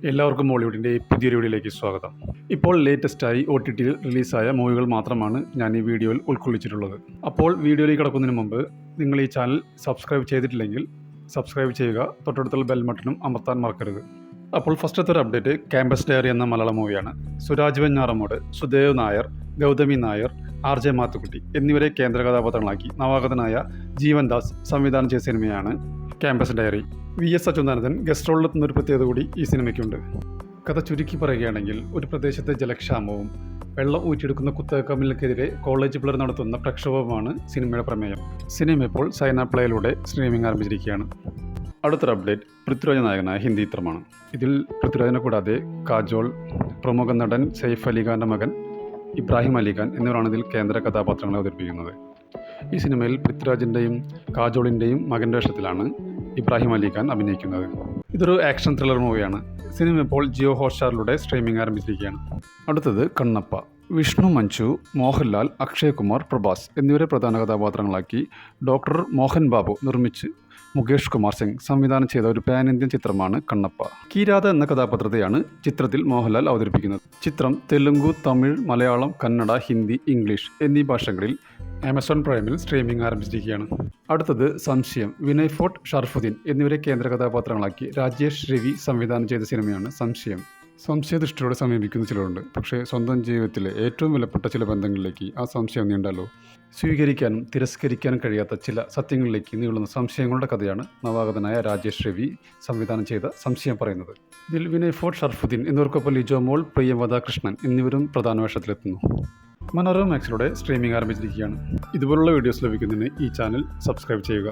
എല്ലാവർക്കും മോളിവുഡിൻ്റെ പുതിയൊരു വീഡിയോയിലേക്ക് സ്വാഗതം. ഇപ്പോൾ ലേറ്റസ്റ്റായി OTTയിൽ റിലീസായ മൂവികൾ മാത്രമാണ് ഞാൻ ഈ വീഡിയോയിൽ ഉൾക്കൊള്ളിച്ചിട്ടുള്ളത്. അപ്പോൾ വീഡിയോയിലേക്ക് കടക്കുന്നതിന് മുമ്പ് നിങ്ങൾ ഈ ചാനൽ സബ്സ്ക്രൈബ് ചെയ്തിട്ടില്ലെങ്കിൽ സബ്സ്ക്രൈബ് ചെയ്യുക, തൊട്ടടുത്തുള്ള ബെൽ ബട്ടണും അമർത്താൻ മറക്കരുത്. അപ്പോൾ ഫസ്റ്റത്തെ ഒരു അപ്ഡേറ്റ് ക്യാമ്പസ് ഡയറി എന്ന മലയാള മൂവിയാണ്. സുരാജ് വെഞ്ഞാറമ്മൂട്, സുദേവ് നായർ, ഗൗതമി നായർ, RJ മാത്തുക്കുട്ടി എന്നിവരെ കേന്ദ്ര കഥാപാത്രങ്ങളാക്കി നവാഗതനായ ജീവൻ ദാസ് സംവിധാനം ചെയ്ത സിനിമയാണ് campus diary. VS Achuthanandan guest റോളിലെത്തുന്ന ഒരു പ്രത്യേകത കൂടി ഈ സിനിമയ്ക്കുണ്ട്. കഥ ചുരുക്കി പറയുകയാണെങ്കിൽ, ഒരു പ്രദേശത്തെ ജലക്ഷാമവും വെള്ളം ഊറ്റിയെടുക്കുന്ന കുത്തക കമ്പനികൾക്കെതിരെ കോളേജ് പിള്ളേർ നടത്തുന്ന പ്രക്ഷോഭമാണ് സിനിമയുടെ പ്രമേയം. സിനിമ ഇപ്പോൾ സൈന പ്ലേയിലൂടെ സ്ട്രീമിംഗ് ആരംഭിച്ചിരിക്കുകയാണ്. അടുത്തൊരു അപ്ഡേറ്റ് പൃഥ്വിരാജ് നായകനായ ഹിന്ദി ചിത്രമാണ്. ഇതിൽ പൃഥ്വിരാജിനെ കൂടാതെ കാജോൾ, പ്രമുഖ നടൻ സെയ്ഫ് അലി ഖാൻ്റെ മകൻ ഇബ്രാഹിം അലി ഖാൻ എന്നിവരാണ് ഇതിൽ കേന്ദ്ര കഥാപാത്രങ്ങളെ അവതരിപ്പിക്കുന്നത്. ഈ സിനിമയിൽ പൃഥ്വിരാജിൻ്റെയും കാജോളിൻ്റെയും മകൻ്റെ വേഷത്തിലാണ് ഇബ്രാഹിം അലി ഖാൻ അഭിനയിക്കുന്നത്. ഇതൊരു ആക്ഷൻ ത്രില്ലർ മൂവിയാണ്. സിനിമ ഇപ്പോൾ ജിയോ ഹോട്ട്സ്റ്റാറിലൂടെ സ്ട്രീമിംഗ് ആരംഭിച്ചിരിക്കുകയാണ്. അടുത്തത് കണ്ണപ്പ. വിഷ്ണു മഞ്ജു, മോഹൻലാൽ, അക്ഷയ് കുമാർ, പ്രഭാസ് എന്നിവരെ പ്രധാന കഥാപാത്രങ്ങളാക്കി ഡോക്ടർ മോഹൻ ബാബു നിർമ്മിച്ച് മുകേഷ് കുമാർ സിംഗ് സംവിധാനം ചെയ്ത ഒരു പാൻ ഇന്ത്യൻ ചിത്രമാണ് കണ്ണപ്പ. കീരാത എന്ന കഥാപാത്രത്തെയാണ് ചിത്രത്തിൽ മോഹൻലാൽ അവതരിപ്പിക്കുന്നത്. ചിത്രം തെലുങ്ക്, തമിഴ്, മലയാളം, കന്നഡ, ഹിന്ദി, ഇംഗ്ലീഷ് എന്നീ ഭാഷകളിൽ ആമസോൺ പ്രൈമിൽ സ്ട്രീമിംഗ് ആരംഭിച്ചിരിക്കുകയാണ്. അടുത്തത് സംശയം. വിനയ് ഫോർട്ട്, ഷർഫുദ്ദീൻ എന്നിവരെ കേന്ദ്ര കഥാപാത്രങ്ങളാക്കി രാജേഷ് രവി സംവിധാനം ചെയ്ത സിനിമയാണ് സംശയം. സംശയദൃഷ്ടിയോടെ സമീപിക്കുന്ന ചിലരുണ്ട്, പക്ഷേ സ്വന്തം ജീവിതത്തിലെ ഏറ്റവും വിലപ്പെട്ട ചില ബന്ധങ്ങളിലേക്ക് ആ സംശയം നീണ്ടല്ലോ. സ്വീകരിക്കാനും തിരസ്കരിക്കാനും കഴിയാത്ത ചില സത്യങ്ങളിലേക്ക് നീളുന്ന സംശയങ്ങളുടെ കഥയാണ് നവാഗതനായ രാജേഷ് രവി സംവിധാനം ചെയ്ത സംശയം പറയുന്നത്. ഇതിൽ വിനയ് ഫോർട്ട്, ഷർഫുദ്ദീൻ എന്നിവർക്കൊപ്പം ലിജോ മോൾ, പ്രിയമവദ കൃഷ്ണൻ എന്നിവരും പ്രധാന വേഷത്തിലെത്തുന്നു. മനോരമ മാക്സിലൂടെ സ്ട്രീമിംഗ് ആരംഭിച്ചിരിക്കുകയാണ്. ഇതുപോലുള്ള വീഡിയോസ് ലഭിക്കുന്നതിന് ഈ ചാനൽ സബ്സ്ക്രൈബ് ചെയ്യുക.